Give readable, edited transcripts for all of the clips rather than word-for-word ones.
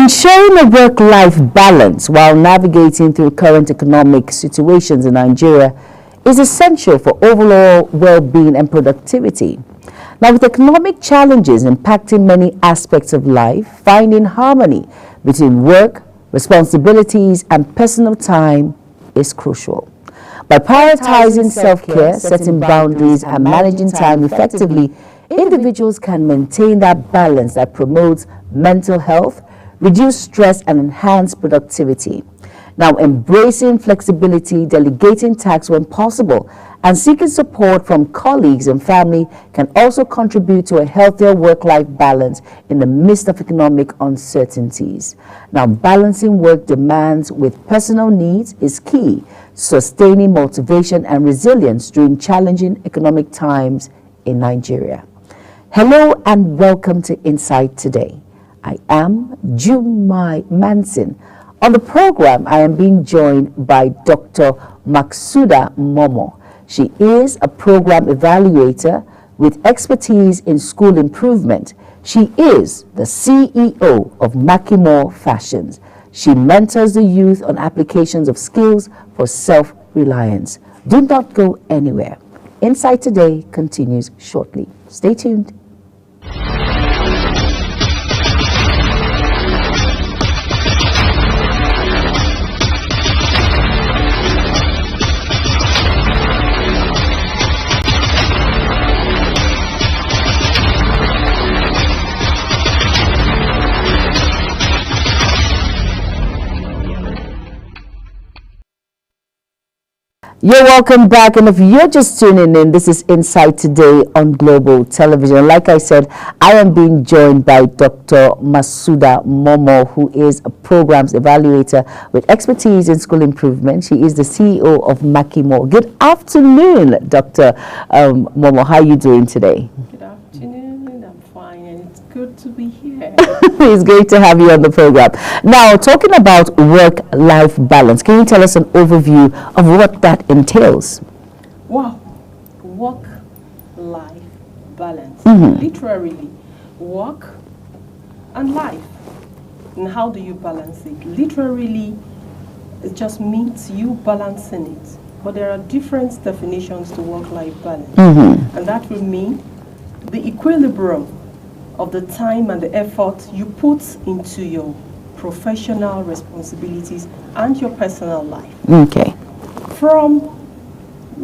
Ensuring a work-life balance while navigating through current economic situations in Nigeria is essential for overall well-being and productivity. Now, with economic challenges impacting many aspects of life, finding harmony between work, responsibilities, and personal time is crucial. By prioritizing self-care, setting boundaries, and managing time effectively, individuals can maintain that balance that promotes mental health, reduce stress, and enhance productivity. Now, embracing flexibility, delegating tasks when possible, and seeking support from colleagues and family can also contribute to a healthier work-life balance in the midst of economic uncertainties. Now, balancing work demands with personal needs is key, sustaining motivation and resilience during challenging economic times in Nigeria. Hello and welcome to Insight Today. I am Jumai Manson. On the program, I am being joined by Dr. Maksuda Momo. She is a program evaluator with expertise in school improvement. She is the CEO of Makimo Fashions. She mentors the youth on applications of skills for self-reliance. Do not go anywhere. Insight Today continues shortly. Stay tuned. You're welcome back, and if you're just tuning in, this is Insight Today on Global Television. Like I said, I am being joined by Dr. Maksuda Momo, who is a programs evaluator with expertise in school improvement. She is the CEO of Makimo. Good afternoon, Dr. Momo. How are you doing today? Good afternoon. I'm fine, and it's good to be here. It's great to have you on the program. Now, talking about work-life balance, can you tell us an overview of what that entails? Wow. Work-life balance. Literally, work and life. And how do you balance it? Literally, it just means you balancing it. But there are different definitions to work-life balance. And that will mean the equilibrium of the time and the effort you put into your professional responsibilities and your personal life. Okay. From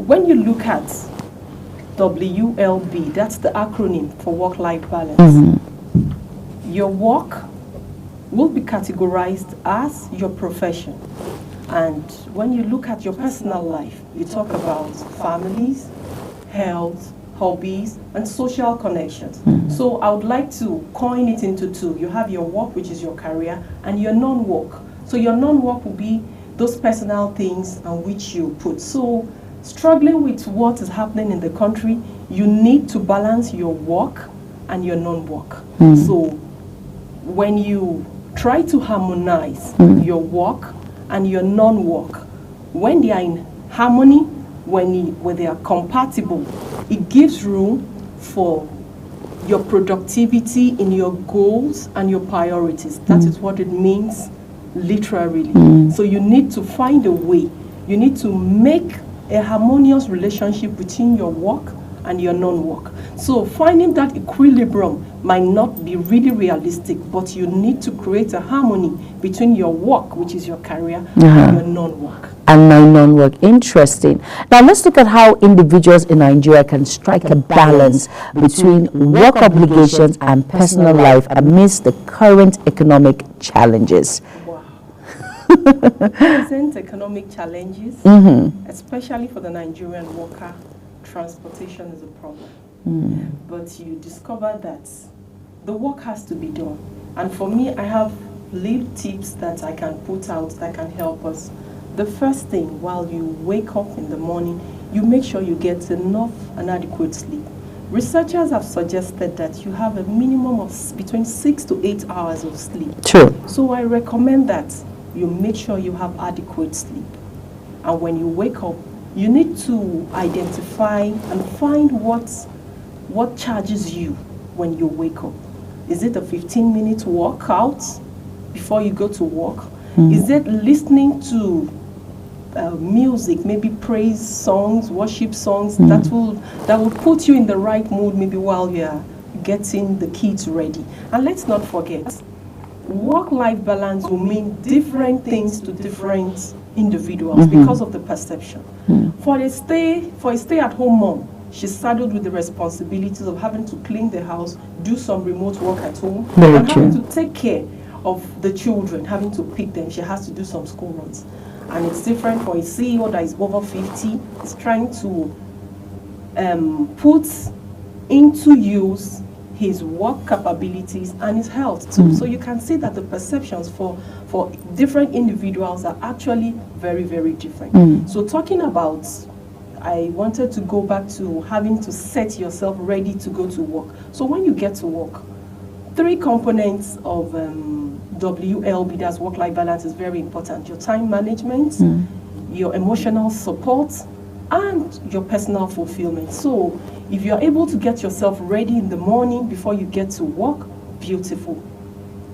when you look at WLB, that's the acronym for work-life balance, your work will be categorized as your profession. And when you look at your personal life, you talk about families, health, hobbies, and social connections. So I would like to coin it into two. You have your work, which is your career, and your non-work. So your non-work will be those personal things on which you put. So struggling with what is happening in the country, you need to balance your work and your non-work. So when you try to harmonize your work and your non-work, when they are in harmony, when they are compatible, it gives room for your productivity in your goals and your priorities. That is what it means literally. So you need to find a way. You need to make a harmonious relationship between your work and your non-work. So finding that equilibrium might not be really realistic, but you need to create a harmony between your work, which is your career, and your non-work. And my non-work. Interesting. Now let's look at how individuals in Nigeria can strike a balance between work obligations and personal life amidst the current economic challenges. Wow. Present economic challenges, especially for the Nigerian worker, transportation is a problem. But you discover that the work has to be done. And for me, I have little tips that I can put out that can help us. The first thing, while you wake up in the morning, you make sure you get enough and adequate sleep. Researchers have suggested that you have a minimum of between 6 to 8 hours of sleep. True. So I recommend that you make sure you have adequate sleep. And when you wake up, you need to identify and find what charges you when you wake up. Is it a 15-minute workout? before you go to work? Is it listening to music, maybe praise songs, worship songs that will put you in the right mood maybe while you're getting the kids ready? And let's not forget, work-life balance will mean different things to different individuals because of the perception. For a stay-at-home mom, she's saddled with the responsibilities of having to clean the house, do some remote work at home, and having to take care of the children, having to pick them. She has to do some school runs. And it's different for a CEO that is over 50, is trying to put into use his work capabilities and his health too. So you can see that the perceptions for different individuals are actually very, very different. So talking about, I wanted to go back to having to set yourself ready to go to work. So when you get to work, 3 components of WLB, that's work-life balance, is very important. Your time management, your emotional support, and your personal fulfillment. So if you're able to get yourself ready in the morning before you get to work, beautiful.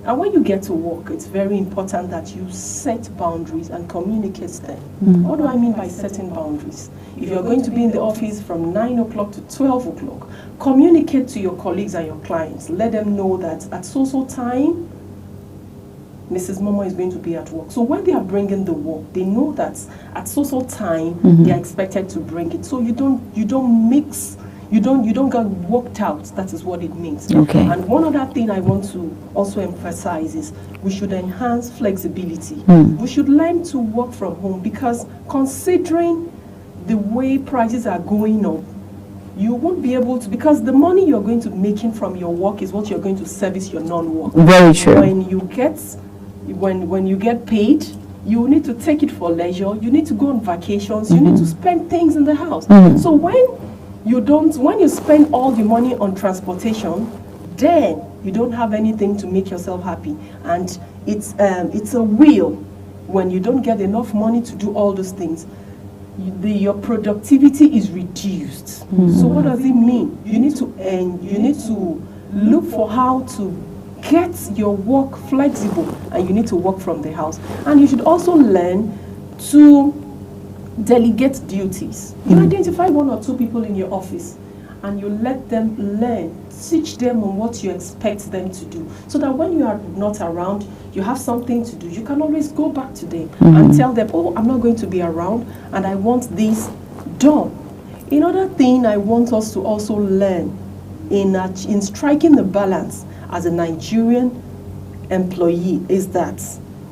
And when you get to work, it's very important that you set boundaries and communicate them. What do I mean by setting boundaries? If you're going to be in the office from 9 o'clock to 12 o'clock, communicate to your colleagues and your clients. Let them know that at so time, Mrs. Momo is going to be at work. So when they are bringing the work, they know that at so time, they are expected to bring it. So you don't mix. You don't get worked out. That is what it means. Okay. And one other thing I want to also emphasize is we should enhance flexibility. We should learn to work from home, because considering the way prices are going up, you won't be able to, because the money you're going to be making from your work is what you're going to service your non-work. Very true. When you get paid, you need to take it for leisure. You need to go on vacations. You need to spend things in the house. So when you spend all the money on transportation, then you don't have anything to make yourself happy. And it's a wheel. When you don't get enough money to do all those things, your productivity is reduced. So what does it mean? You need to look for how to get your work flexible, and you need to work from the house. And you should also learn to delegate duties. You identify 1 or 2 people in your office, and you let them learn, teach them on what you expect them to do, so that when you are not around, you have something to do. You can always go back to them and tell them, oh, I'm not going to be around, and I want this done. Another thing I want us to also learn in striking the balance as a Nigerian employee is that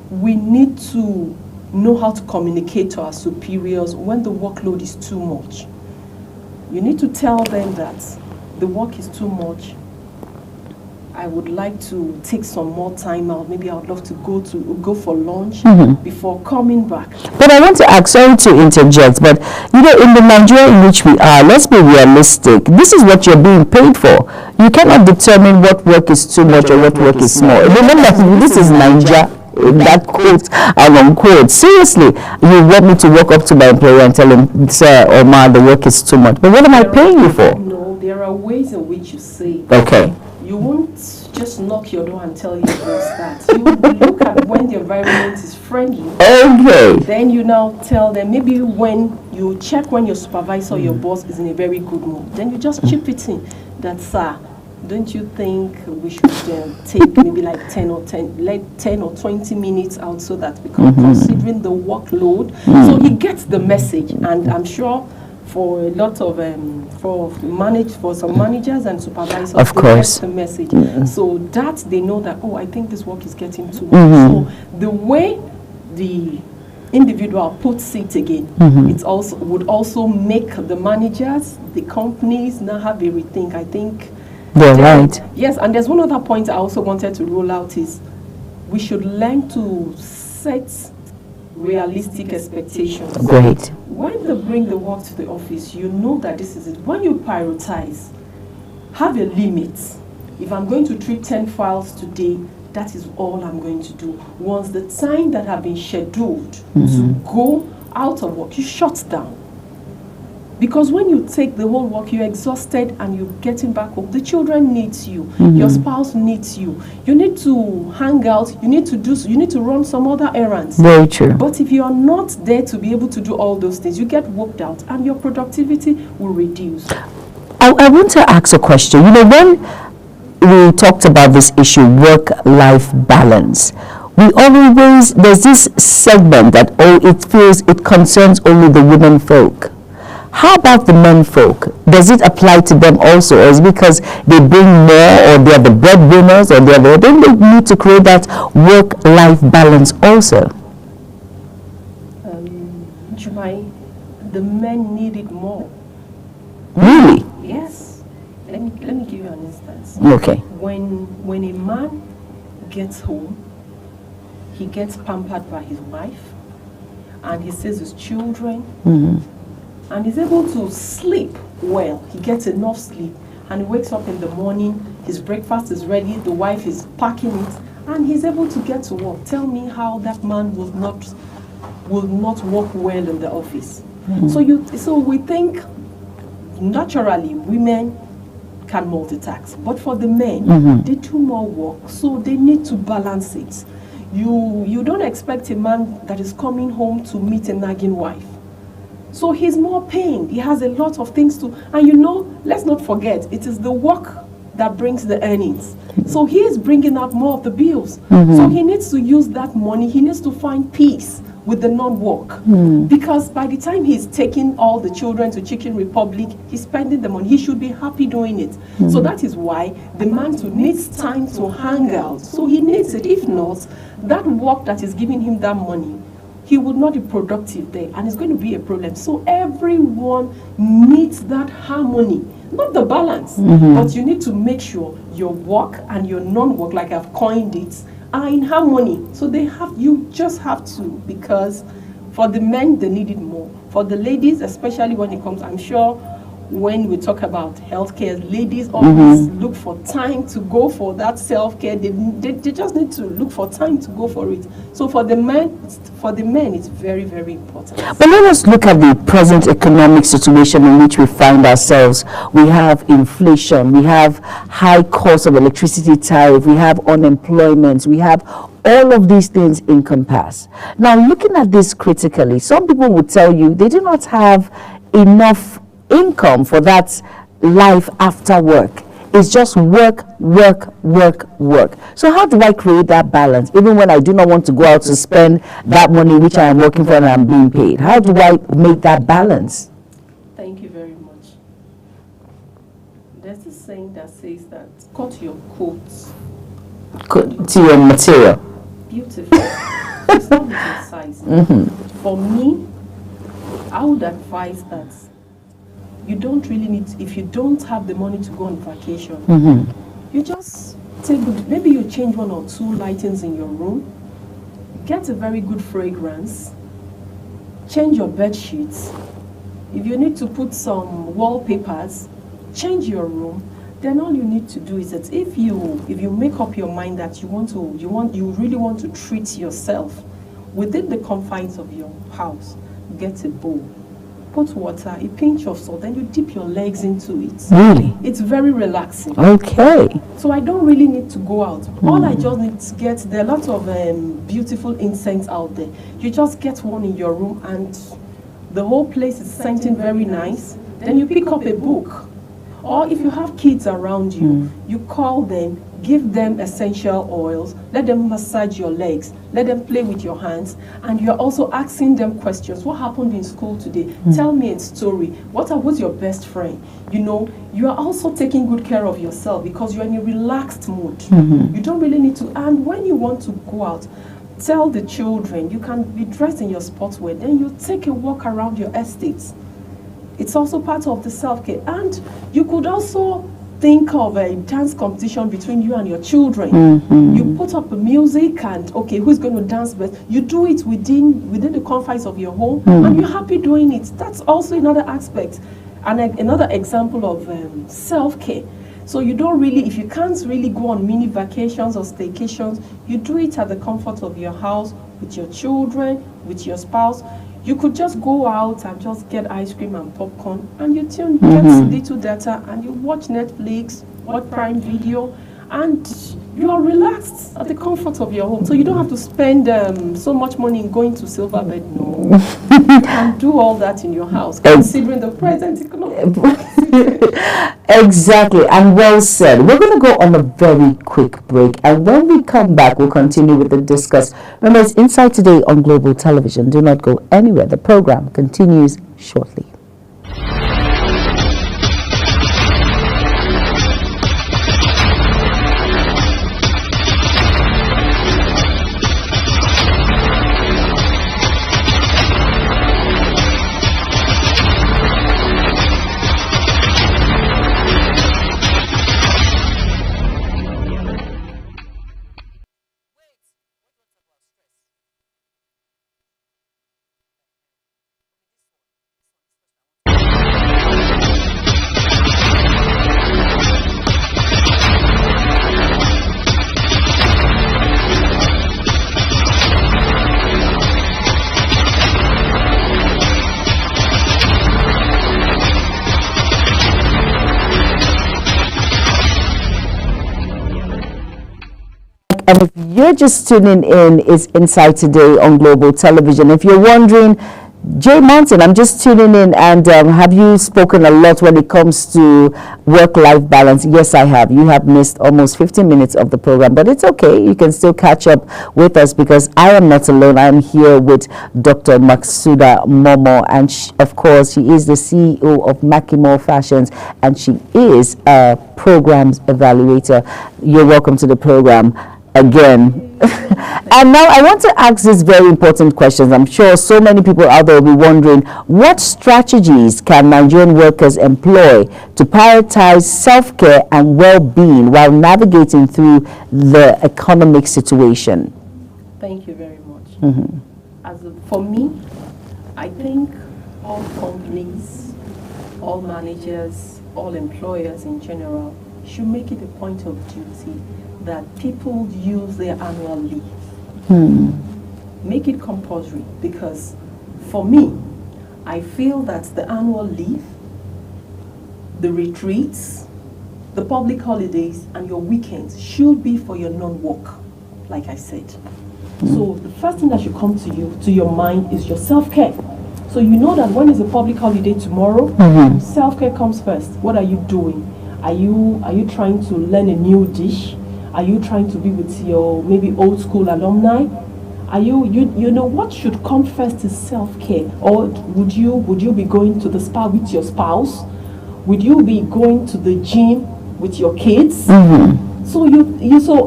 we need to know how to communicate to our superiors when the workload is too much. You need to tell them that the work is too much. I would like to take some more time out. Maybe I would love to go for lunch before coming back. But I want to ask, sorry to interject, but in the Nigeria in which we are, let's be realistic. This is what you're being paid for. You cannot determine what work is too much or what work is small. Remember, this is Nigeria. That quote and unquote. Seriously, you want me to walk up to my employer and tell him, sir or ma, the work is too much. But what am I paying you for? No, there are ways in which you say. Okay. You won't just knock your door and tell you to start. You look at when the environment is friendly. Okay. Then you now tell them, maybe when you check when your supervisor or your boss is in a very good mood, then you just chip it in that, sir, don't you think we should take maybe like 10 or 20 minutes out, so that, because considering the workload, so he gets the message. And I'm sure for a lot of for some managers and supervisors, of course, they get the message. So that they know that, oh, I think this work is getting too much. So the way the individual puts it again, it also would also make the managers, the companies now have a rethink. I think they're right. Yes, and there's one other point I also wanted to roll out is we should learn to set realistic expectations. Great. When they bring the work to the office, you know that this is it. When you prioritize, have a limit. If I'm going to treat 10 files today, that is all I'm going to do. Once the time that have been scheduled to go out of work, you shut down. Because when you take the whole work, you're exhausted and you're getting back home. The children need you. Your spouse needs you. You need to hang out. You need to run some other errands. Very true. But if you are not there to be able to do all those things, you get worked out and your productivity will reduce. I want to ask a question. You know, when we talked about this issue, work-life balance, there's this segment that, it feels it concerns only the women folk. How about the men folk? Does it apply to them also? Or is it because they bring more, or they're the breadwinners, or don't they need to create that work-life balance also? Jumai, the men need it more. Really? Yes. Let me give you an instance. Okay. When a man gets home, he gets pampered by his wife, and he sees his children, and he's able to sleep well. He gets enough sleep, and he wakes up in the morning, his breakfast is ready, the wife is packing it, and he's able to get to work. Tell me how that man will not work well in the office. So we think naturally women can multitask, but for the men, they do more work, so they need to balance it. You don't expect a man that is coming home to meet a nagging wife. So he's more pained. He has a lot of things to, and let's not forget, it is the work that brings the earnings. So he is bringing up more of the bills. So he needs to use that money. He needs to find peace with the non-work. Because by the time he's taking all the children to Chicken Republic, he's spending the money. He should be happy doing it. So that is why the man too needs time to hang out. So he needs it. If not, that work that is giving him that money, he would not be productive there, and it's going to be a problem. So everyone needs that harmony, not the balance, but you need to make sure your work and your non-work, like I've coined it, are in harmony. So you just have to, because for the men, they need it more. For the ladies, especially when it comes, I'm sure when we talk about healthcare, ladies always look for time to go for that self-care. They just need to look for time to go for it. So for the men, it's very, very important. But let us look at the present economic situation in which we find ourselves. We have inflation, we have high cost of electricity tariff, we have unemployment, we have all of these things encompassed. Now, looking at this critically, some people would tell you they do not have enough income for that life after work. It's just work. So how do I create that balance, even when I do not want to go out to spend that money which I am working for and I'm being paid? How do I make that balance? Thank you very much. There's this saying that says that cut your coats To your material. Beautiful. It's not with your size. For me, I would advise that you don't really need, if you don't have the money to go on vacation, you just take maybe you change 1 or 2 lightings in your room, get a very good fragrance, change your bed sheets. If you need to put some wallpapers, change your room. Then all you need to do is that if you make up your mind that you really want to treat yourself within the confines of your house, get a bowl, put water, a pinch of salt, then you dip your legs into it. Really? It's very relaxing. Okay. So I don't really need to go out. All I just need to get, there are lots of beautiful incense out there. You just get one in your room and the whole place is scenting very nice. Then you pick up a book. Or if you have kids around you, you call them, give them essential oils, let them massage your legs, let them play with your hands, and you're also asking them questions. What happened in school today? Tell me a story. What's your best friend? You are also taking good care of yourself because you're in a relaxed mood. You don't really need to, and when you want to go out, tell the children, you can be dressed in your sportswear, then you take a walk around your estates. It's also part of the self-care. And you could also think of a dance competition between you and your children. You put up music and, okay, who's going to dance best? You do it within the confines of your home, and you're happy doing it. That's also another aspect. And another example of self-care. So you don't really, if you can't really go on mini vacations or staycations, you do it at the comfort of your house, with your children, with your spouse. You could just go out and just get ice cream and popcorn, and you get little data, and you watch Netflix, watch Prime Video, and you are relaxed at the comfort of your home. So you don't have to spend so much money in going to Silverbed. No, you can do all that in your house, considering the present economic. Exactly, and well said. We're going to go on a very quick break, and when we come back, we'll continue with the discuss. Remember, it's Inside Today on Global Television. Do not go anywhere. The program continues shortly. And if you're just tuning in, it's Inside Today on Global Television. If you're wondering, Jay Mountain, I'm just tuning in, and have you spoken a lot when it comes to work-life balance? Yes, I have. You have missed almost 15 minutes of the program, but it's okay. You can still catch up with us because I am not alone. I'm here with Dr. Masouda Momoh, and of course, she is the CEO of Makimo Fashions, and she is a programs evaluator. You're welcome to the program again. And now I want to ask these very important questions. I'm sure so many people out there will be wondering, what strategies can Nigerian workers employ to prioritize self-care and well-being while navigating through the economic situation? Thank you very much. For me, I think all companies, all managers, all employers in general should make it a point of duty that people use their annual leave. Make it compulsory, because for me, I feel that the annual leave, the retreats, the public holidays, and your weekends should be for your non-work, like I said. So the first thing that should come to your mind is your self-care. So you know that when is a public holiday tomorrow, self-care comes first. What are you doing? Are you trying to learn a new dish? Are you trying to be with your maybe old school alumni? Are you know what should come first is self-care? Or would you be going to the spa with your spouse? Would you be going to the gym with your kids? So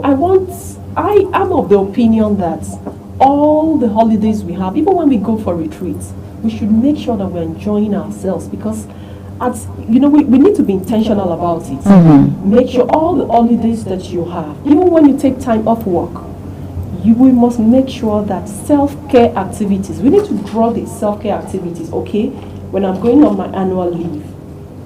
I'm of the opinion that all the holidays we have, even when we go for retreats, we should make sure that we're enjoying ourselves, because we need to be intentional about it. Make sure all the holidays that you have, even when you take time off work, we must make sure that self-care activities, we need to draw these self-care activities. Okay, when I'm going on my annual leave,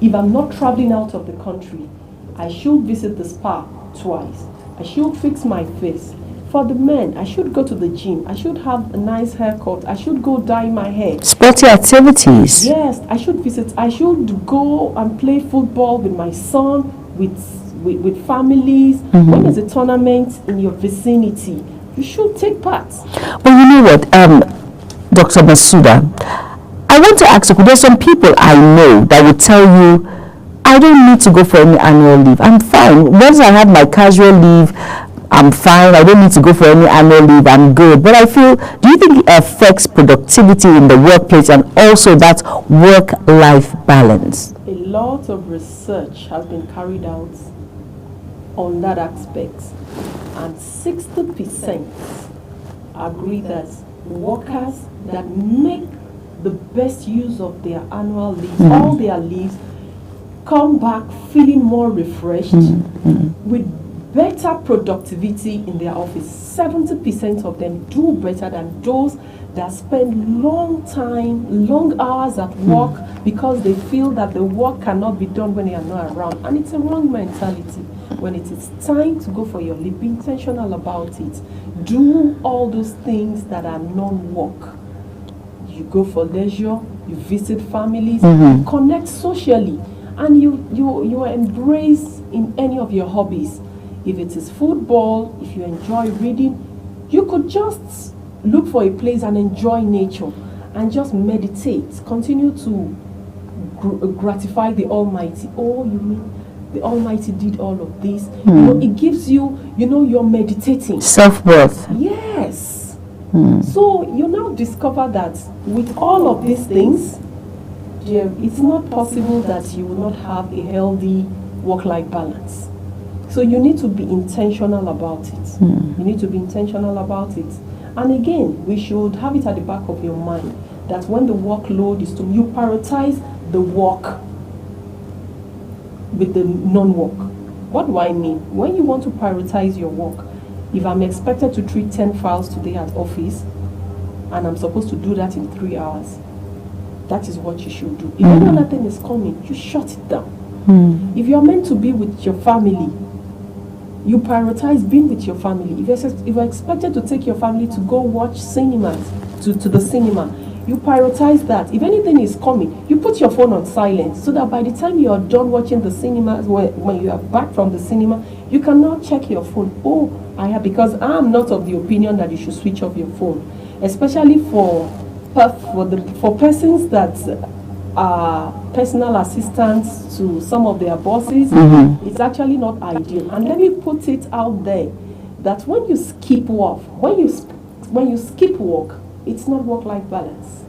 if I'm not traveling out of the country, I should visit the spa twice. I should fix my face. For the men, I should go to the gym. I should have a nice haircut. I should go dye my hair. Sporty activities. Yes, I should visit. I should go and play football with my son, with families. When there's a tournament in your vicinity, you should take part. But you know what, Dr. Masouda, I want to ask you, there's some people I know that will tell you, I don't need to go for any annual leave. I'm fine. Once I have my casual leave, I'm fine. I don't need to go for any annual leave. I'm good. But I feel, do you think it affects productivity in the workplace and also that work-life balance? A lot of research has been carried out on that aspect, and 60% agree that workers that make the best use of their annual leave, all their leaves, come back feeling more refreshed, with better productivity in their office. 70% of them do better than those that spend long hours at work because they feel that the work cannot be done when they are not around. And it's a wrong mentality. When it is time to go for your leave, be intentional about it. Do all those things that are non-work. you go for leisure, you visit families, you connect socially, and you embrace in any of your hobbies. If it is football, if you enjoy reading, you could just look for a place and enjoy nature and just meditate. Continue to gratify the Almighty. Oh, you mean the Almighty did all of this? You know, it gives you, you're meditating. Self-worth. Yes. So you now discover that with all of these things, it's not possible that you will not have a healthy work-life balance. So you need to be intentional about it. You need to be intentional about it. And again, we should have it at the back of your mind that when the workload is you prioritize the work with the non-work. What do I mean? When you want to prioritize your work, if I'm expected to treat 10 files today at office, and I'm supposed to do that in 3 hours, that is what you should do. If any other thing is coming, you shut it down. If you're meant to be with your family, you prioritize being with your family. If you're expected to take your family to go watch cinemas, to the cinema, you prioritize that. If anything is coming, you put your phone on silent so that by the time you are done watching the cinema, when you are back from the cinema, you can now check your phone. Because I'm not of the opinion that you should switch off your phone, especially for persons that are personal assistants to some of their bosses. It's actually not ideal. And let me put it out there that when you skip work, when you skip work, it's not work-life balance.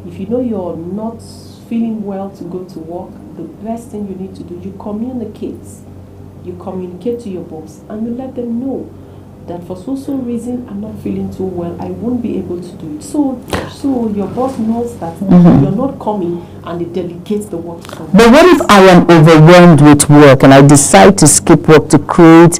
If you know you're not feeling well to go to work, the best thing you need to do, you communicate. You communicate to your boss and you let them know that for so reason I'm not feeling too well, I won't be able to do it. So your boss knows that you're not coming and they delegate the work to someone. But what if I am overwhelmed with work and I decide to skip work to create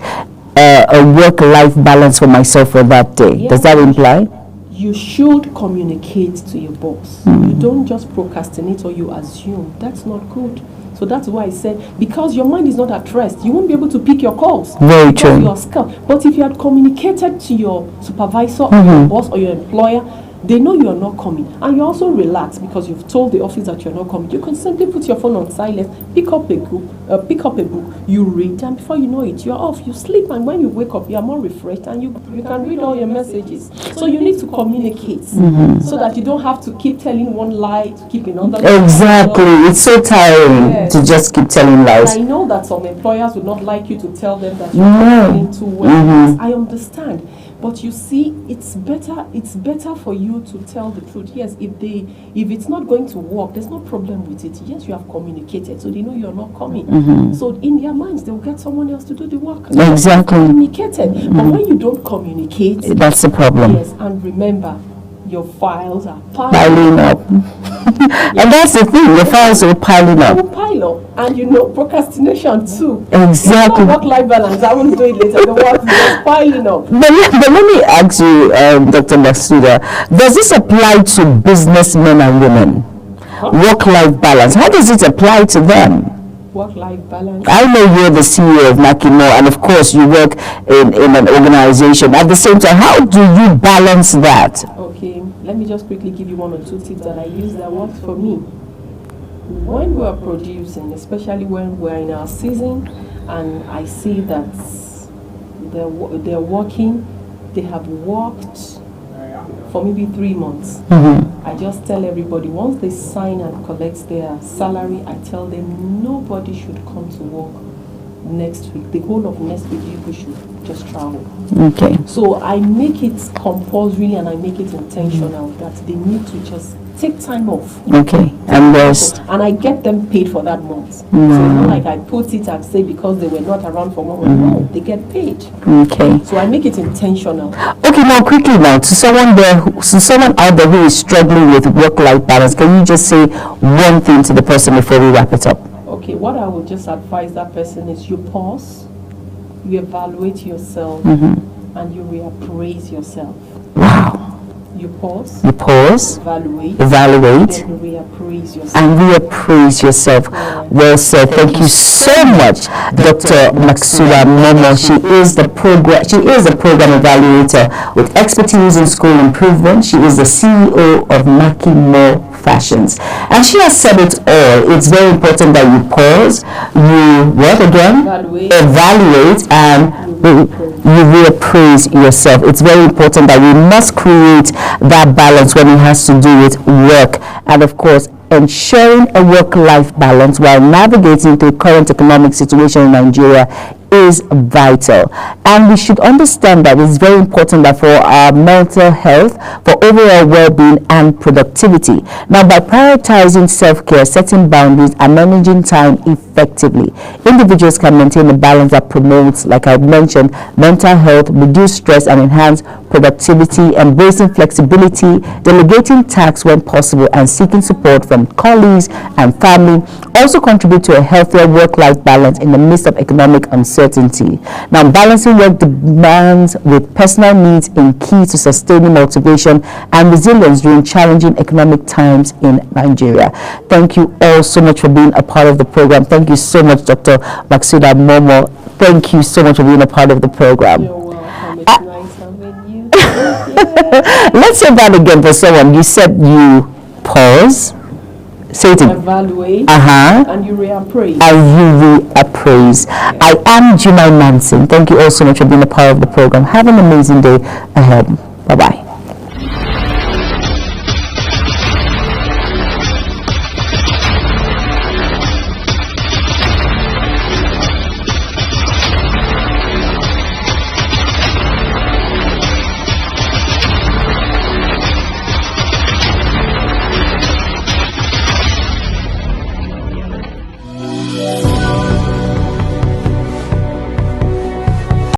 a work-life balance for myself for that day? Yeah. Does that imply? You should communicate to your boss. You don't just procrastinate or you assume. That's not good. So that's why I said, because your mind is not at rest, you won't be able to pick your calls. Very true. You are scared. But if you had communicated to your supervisor or your boss or your employer, they know you are not coming. And you're also relaxed because you've told the office that you're not coming. You can simply put your phone on silent, pick up a book, you read, and before you know it, you're off. You sleep, and when you wake up, you are more refreshed, and you can read all your messages. So you need to communicate so that you don't have to keep telling one lie to keep another lie. Exactly. It's so tiring to just keep telling lies. I know that some employers would not like you to tell them that you're not feeling too well. I understand. But you see, it's better for you to tell the truth. Yes, if it's not going to work, there's no problem with it. Yes, you have communicated, so they know you're not coming. So in their minds, they'll get someone else to do the work. Exactly. Communicated. But when you don't communicate, that's the problem. Yes, and remember, your files are piling up. And that's the thing, the files are piling up. They will pile up. And procrastination too. Exactly. It's not work-life balance. I won't do it later. The work is just piling up. But let me ask you, Dr. Masuda, does this apply to businessmen and women? Work-life balance. How does it apply to them? Work-life balance. I know you're the CEO of Nakimo, and of course you work in an organization. At the same time, how do you balance that? Okay, let me just quickly give you 1 or 2 tips that I use that works for me. When we are producing, especially when we're in our season, and I see that they're working, they have worked for maybe 3 months. I just tell everybody, once they sign and collect their salary, I tell them nobody should come to work next week. The whole of next week, you should just travel. Okay. So I make it compulsory and I make it intentional that they need to just take time off. Okay. And rest. And I get them paid for that month. So it's not like I put it and say because they were not around for 1 month. No, they get paid. Okay. So I make it intentional. Okay, now quickly now, to someone out there who is struggling with work-life balance, can you just say one thing to the person before we wrap it up? Okay, what I would just advise that person is you pause, you evaluate yourself, and you reappraise yourself. Wow. You pause. You pause. Evaluate. Evaluate. And reappraise yourself. And reappraise yourself. Well said. Thank you so much, Dr. Maxuda Momo. She is the program evaluator with expertise in school improvement. She is the CEO of Makimo Fashions, and she has said it all. It's very important that you pause, you what again? Evaluate, and you reappraise yourself. It's very important that we must create that balance when it has to do with work, and of course ensuring a work-life balance while navigating through current economic situation in Nigeria is vital. And we should understand that it's very important that for our mental health, for overall well-being and productivity. Now, by prioritizing self-care, setting boundaries, and managing time effectively, individuals can maintain a balance that promotes, like I mentioned, mental health, reduce stress, and enhance productivity, embracing flexibility, delegating tasks when possible, and seeking support from colleagues and family also contribute to a healthier work-life balance in the midst of economic uncertainty. Now, balancing work demands with personal needs is key to sustaining motivation and resilience during challenging economic times in Nigeria. Thank you all so much for being a part of the program. Thank you so much, Dr. Maxuda Momo. Thank you so much for being a part of the program. You're welcome. It's nice having you. Let's say that again for someone. You said you pause. Say it again. Evaluate. And you reappraise. And you reappraise. I am Jumai Manson. Thank you all so much for being a part of the program. Have an amazing day ahead. Bye-bye.